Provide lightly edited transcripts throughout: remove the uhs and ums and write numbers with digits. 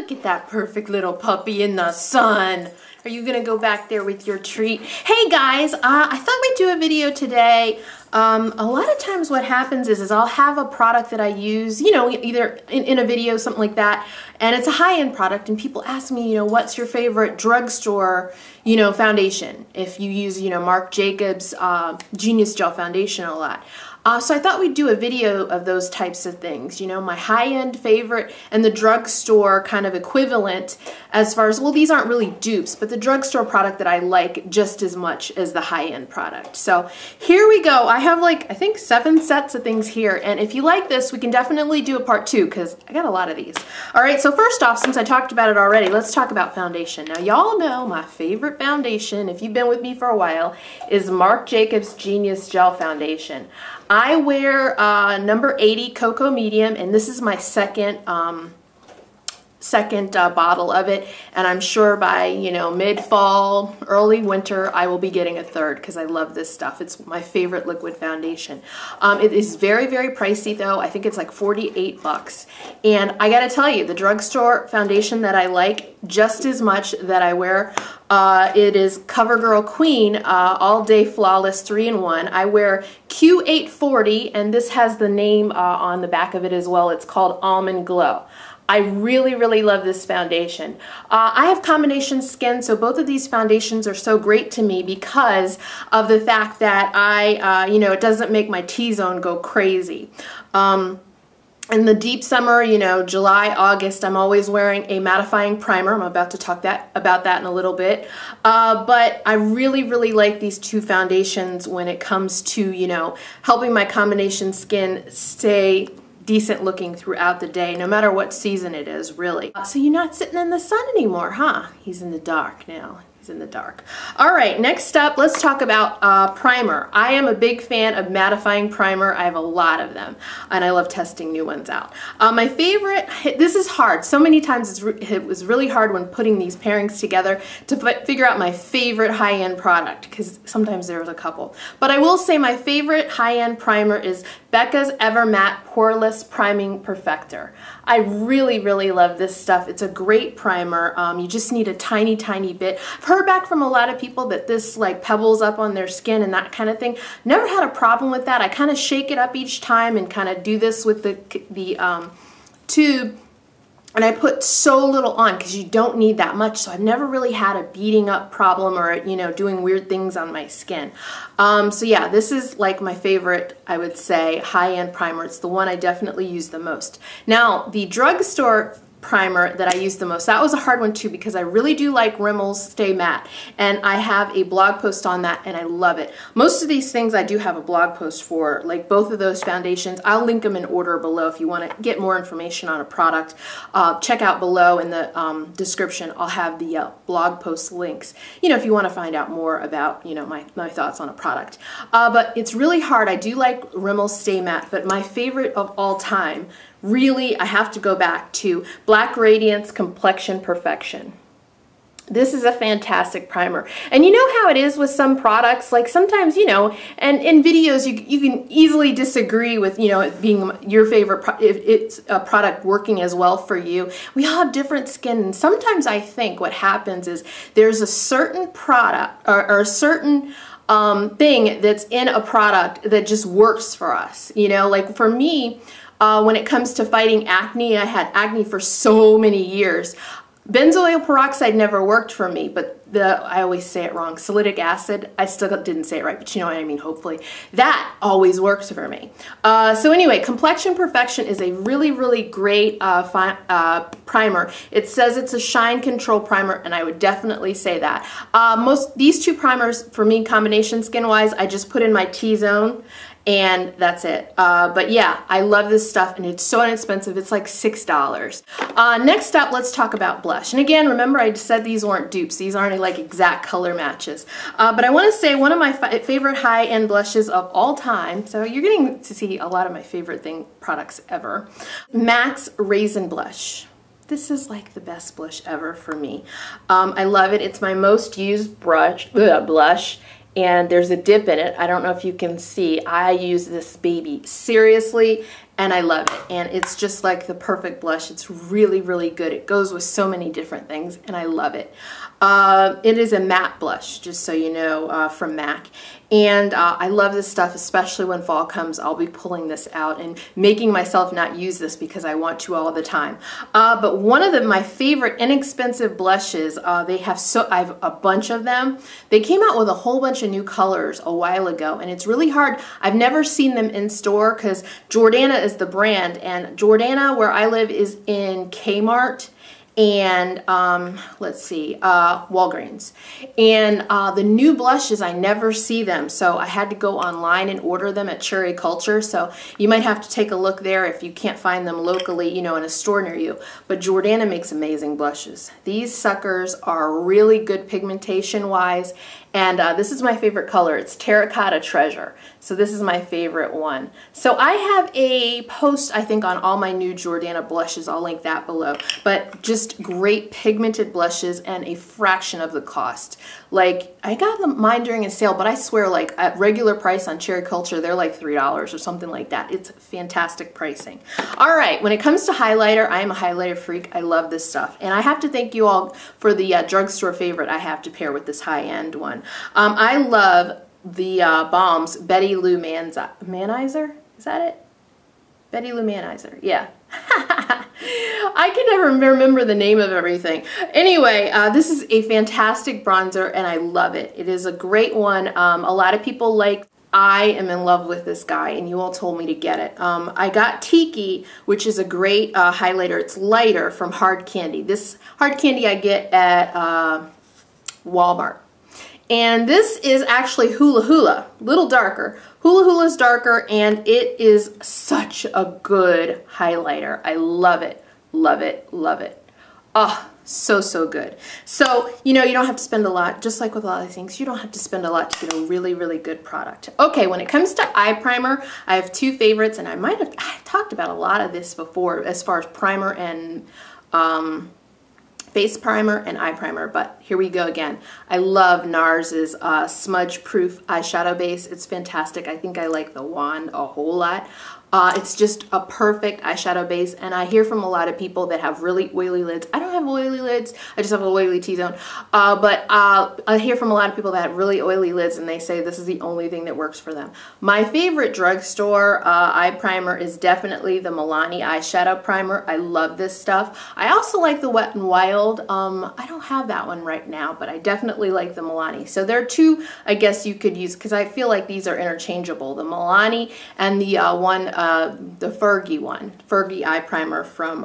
Look at that perfect little puppy in the sun. Are you gonna go back there with your treat? Hey guys, I thought we'd do a video today. A lot of times what happens is I'll have a product that I use, you know, either in a video, something like that, and it's a high-end product, and people ask me, you know, what's your favorite drugstore, you know, foundation? If you use, you know, Marc Jacobs Genius Gel Foundation a lot. So I thought we'd do a video of those types of things, you know, my high-end favorite and the drugstore kind of equivalent as far as, well, these aren't really dupes, but the drugstore product that I like just as much as the high-end product. So here we go. I have like, I think 7 sets of things here, and if you like this, we can definitely do a part 2 because I got a lot of these. All right, so first off, since I talked about it already, let's talk about foundation. Now, y'all know my favorite foundation, if you've been with me for a while, is Marc Jacobs Genius Gel Foundation. I wear number 80 Cocoa Medium, and this is my second bottle of it, and I'm sure by, you know, mid-fall, early winter, I will be getting a third because I love this stuff. It's my favorite liquid foundation. It is very, very pricey though. I think it's like 48 bucks. And I gotta tell you, the drugstore foundation that I like just as much that I wear, it is CoverGirl Queen All Day Flawless 3-in-1. I wear Q840, and this has the name on the back of it as well. It's called Almond Glow. I really, really love this foundation. I have combination skin, so both of these foundations are so great to me because of the fact that you know, it doesn't make my T-zone go crazy. In the deep summer, you know, July, August, I'm always wearing a mattifying primer. I'm about to talk about that in a little bit. But I really, really like these two foundations when it comes to, you know, helping my combination skin stay decent looking throughout the day, no matter what season it is, really. So you're not sitting in the sun anymore, huh? He's in the dark now. He's in the dark. All right, next up, let's talk about primer. I am a big fan of mattifying primer. I have a lot of them, and I love testing new ones out. My favorite, this is hard. So many times it was really hard when putting these pairings together to figure out my favorite high-end product, because sometimes there's a couple. But I will say my favorite high-end primer is Becca's Ever Matte Poreless Priming Perfector. I really, really love this stuff. It's a great primer. You just need a tiny, tiny bit. I've heard back from a lot of people that this like pebbles up on their skin and that kind of thing. Never had a problem with that. I kind of shake it up each time and kind of do this with the tube. And I put so little on because you don't need that much, so I've never really had a beating up problem or, you know, doing weird things on my skin. So yeah, this is like my favorite, I would say, high-end primer. It's the one I definitely use the most. Now, the drugstore primer that I use the most, that was a hard one too because I really do like Rimmel's Stay Matte, and I have a blog post on that and I love it. Most of these things I do have a blog post for, like both of those foundations. I'll link them in order below if you want to get more information on a product. Check out below in the description. I'll have the blog post links, you know, if you want to find out more about, you know, my thoughts on a product. But it's really hard. I do like Rimmel's Stay Matte, but my favorite of all time, really, I have to go back to Black Radiance Complexion Perfection. This is a fantastic primer. And you know how it is with some products, like sometimes, you know, and in videos you can easily disagree with, you know, it being your favorite, if it's a product working as well for you. We all have different skin, and sometimes I think what happens is there's a certain product or a certain thing that's in a product that just works for us. You know, like for me, when it comes to fighting acne, I had acne for so many years. Benzoyl peroxide never worked for me, but I always say it wrong, salicylic acid, I still didn't say it right, but you know what I mean, hopefully. That always works for me. So anyway, Complexion Perfection is a really, really great primer. It says it's a shine control primer, and I would definitely say that. These two primers, for me, combination skin-wise, I just put in my T-zone, and that's it. But yeah, I love this stuff, and it's so inexpensive. It's like $6. Next up, let's talk about blush. And again, remember I just said these weren't dupes. These aren't like exact color matches. But I want to say one of my favorite high-end blushes of all time, so you're getting to see a lot of my favorite products ever. MAC's Raisin Blush. This is like the best blush ever for me. I love it. It's my most used blush. And there's a dip in it. I don't know if you can see. I use this baby seriously and I love it. And it's just like the perfect blush. It's really, really good. It goes with so many different things, and I love it. It is a matte blush, just so you know, from MAC. And I love this stuff, especially when fall comes. I'll be pulling this out and making myself not use this because I want to all the time. But one of my favorite inexpensive blushes, I have a bunch of them. They came out with a whole bunch of new colors a while ago, and it's really hard. I've never seen them in store because Jordana is the brand, and Jordana, where I live, is in Kmart and let's see, Walgreens. And the new blushes, I never see them, so I had to go online and order them at Cherry Culture. So you might have to take a look there if you can't find them locally, you know, in a store near you. But Jordana makes amazing blushes. These suckers are really good pigmentation wise, and this is my favorite color. It's Terracotta Treasure. So this is my favorite one. So I have a post, I think, on all my new Jordana blushes. I'll link that below. But just great pigmented blushes and a fraction of the cost. Like, I got mine during a sale, but I swear, like, at regular price on Cherry Culture, they're like $3 or something like that. It's fantastic pricing. All right, when it comes to highlighter, I am a highlighter freak. I love this stuff. And I have to thank you all for the drugstore favorite I have to pair with this high-end one. I love the Balm's Betty Lou Manizer? Is that it? Betty Lou Manizer, yeah. I can never remember the name of everything. Anyway, this is a fantastic bronzer, and I love it. It is a great one. A lot of people like. I am in love with this guy, and you all told me to get it. I got Tiki, which is a great highlighter. It's lighter from Hard Candy. This Hard Candy I get at Walmart. And this is actually Hula Hula, a little darker. Hula Hula is darker, and it is such a good highlighter. I love it, love it, love it. Oh, so, so good. So, you know, you don't have to spend a lot, just like with a lot of things, you don't have to spend a lot to get a really, really good product. Okay, when it comes to eye primer, I have two favorites, and I've talked about a lot of this before as far as primer and face primer and eye primer, but here we go again. I love NARS's smudge proof eyeshadow base. It's fantastic. I think I like the wand a whole lot. It's just a perfect eyeshadow base, and I hear from a lot of people that have really oily lids. I don't have oily lids, I just have an oily T-zone, but I hear from a lot of people that have really oily lids, and they say this is the only thing that works for them. My favorite drugstore eye primer is definitely the Milani eyeshadow primer. I love this stuff. I also like the Wet n Wild. I don't have that one right now, but I definitely like the Milani. So there are two, I guess you could use, because I feel like these are interchangeable. The Milani and the the Fergie eye primer from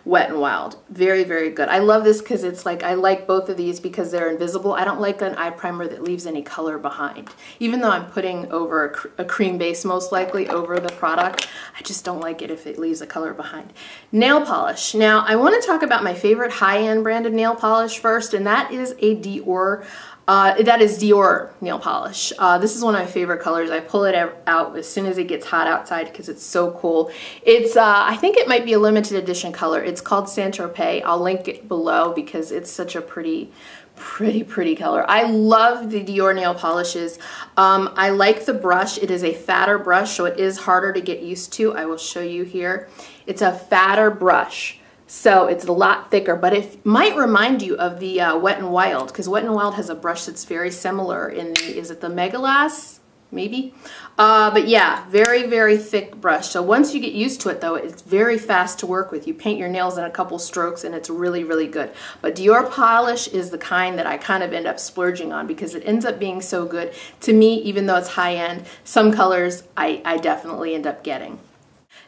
Wet n Wild. Very, very good. I love this because it's like, I like both of these because they're invisible. I don't like an eye primer that leaves any color behind. Even though I'm putting over a cream base most likely over the product, I just don't like it if it leaves a color behind. Nail polish. Now, I want to talk about my favorite high-end brand of nail polish first, and that is a Dior. That is Dior nail polish. This is one of my favorite colors. I pull it out as soon as it gets hot outside because it's so cool. It's, I think it might be a limited edition color. It's called Saint-Tropez. I'll link it below because it's such a pretty color. I love the Dior nail polishes. I like the brush. It is a fatter brush, so it is harder to get used to. I will show you here. It's a fatter brush. So it's a lot thicker, but it might remind you of the Wet n Wild, because Wet n Wild has a brush that's very similar in the, is it the Megalass? Maybe? But yeah, very, very thick brush. So once you get used to it though, it's very fast to work with. You paint your nails in a couple strokes and it's really, really good. But Dior polish is the kind that I kind of end up splurging on because it ends up being so good. To me, even though it's high end, some colors I definitely end up getting.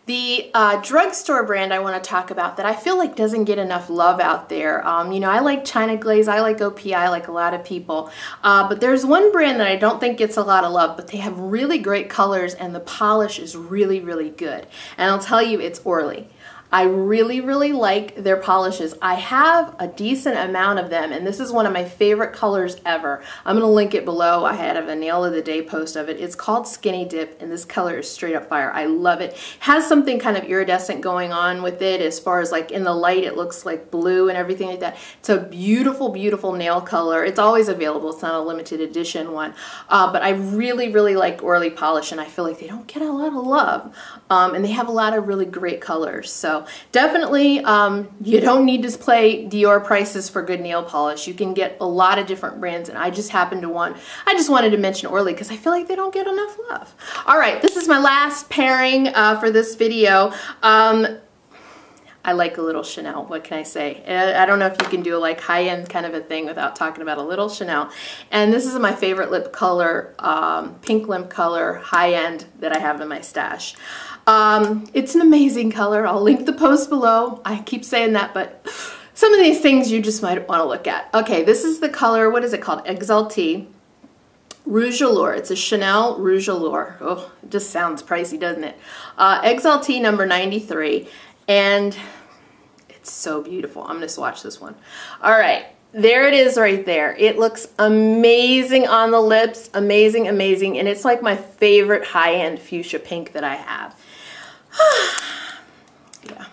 The drugstore brand I want to talk about that I feel like doesn't get enough love out there. You know, I like China Glaze, I like OPI, like a lot of people. But there's one brand that I don't think gets a lot of love, but they have really great colors and the polish is really, really good. And I'll tell you, it's Orly. I really, really like their polishes. I have a decent amount of them, and this is one of my favorite colors ever. I'm gonna link it below. I had a nail of the day post of it. It's called Skinny Dip, and this color is straight up fire. I love it. Has something kind of iridescent going on with it as far as like in the light, it looks like blue and everything like that. It's a beautiful, beautiful nail color. It's always available. It's not a limited edition one, but I really, really like Orly polish, and I feel like they don't get a lot of love, and they have a lot of really great colors. So definitely, you don't need to play Dior prices for good nail polish. You can get a lot of different brands, and I just wanted to mention Orly because I feel like they don't get enough love. All right, this is my last pairing for this video. I like a little Chanel. What can I say? I don't know if you can do a like high-end kind of a thing without talking about a little Chanel. And this is my favorite lip color, pink lip color, high-end that I have in my stash. It's an amazing color. I'll link the post below. I keep saying that, but some of these things you just might want to look at. Okay, this is the color, what is it called? Exaltee Rouge Allure. It's a Chanel Rouge Allure. Oh, it just sounds pricey, doesn't it? Exaltee number 93. And it's so beautiful. I'm going to swatch this one. All right. There it is right there. It looks amazing on the lips. Amazing, amazing. And it's like my favorite high-end fuchsia pink that I have. Yeah.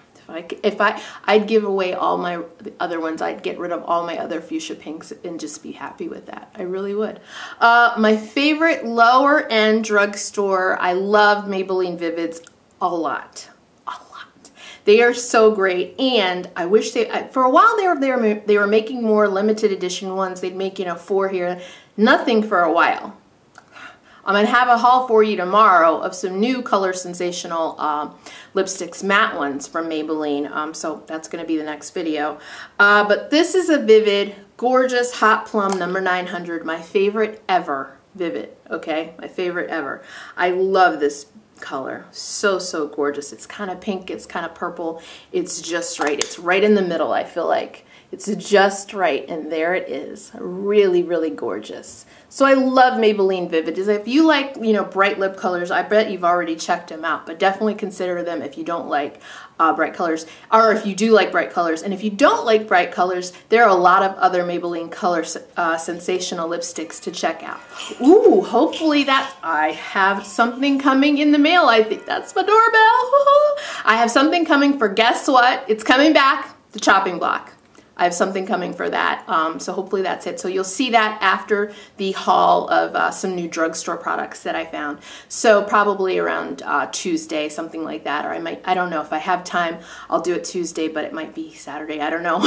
I'd give away all my other ones. I'd get rid of all my other fuchsia pinks and just be happy with that. I really would. My favorite lower end drugstore. I love Maybelline Vivids a lot. They are so great, and I wish for a while they were making more limited edition ones. They'd make, you know, 4 here, nothing for a while. I'm gonna have a haul for you tomorrow of some new Color Sensational lipsticks, matte ones from Maybelline. So that's gonna be the next video. But this is a Vivid, gorgeous Hot Plum number 900, my favorite ever Vivid. Okay, my favorite ever. I love this color. So, so gorgeous. It's kind of pink, it's kind of purple. It's just right. It's right in the middle, I feel like. It's just right, and there it is. Really, really gorgeous. So I love Maybelline Vivid. If you like, you know, bright lip colors, I bet you've already checked them out, but definitely consider them if you don't like bright colors, or if you do like bright colors. And if you don't like bright colors, there are a lot of other Maybelline Color Sensational lipsticks to check out. Ooh, hopefully I have something coming in the mail. I think that's my doorbell. I have something coming for, guess what? It's coming back, the chopping block. I have something coming for that, so hopefully that's it. So you'll see that after the haul of some new drugstore products that I found. So probably around Tuesday, something like that, or I don't know if I have time, I'll do it Tuesday, but it might be Saturday, I don't know.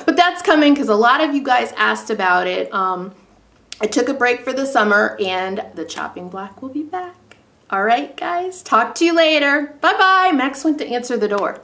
But that's coming because a lot of you guys asked about it. I took a break for the summer, and the chopping block will be back. All right, guys, talk to you later. Bye-bye. Max went to answer the door.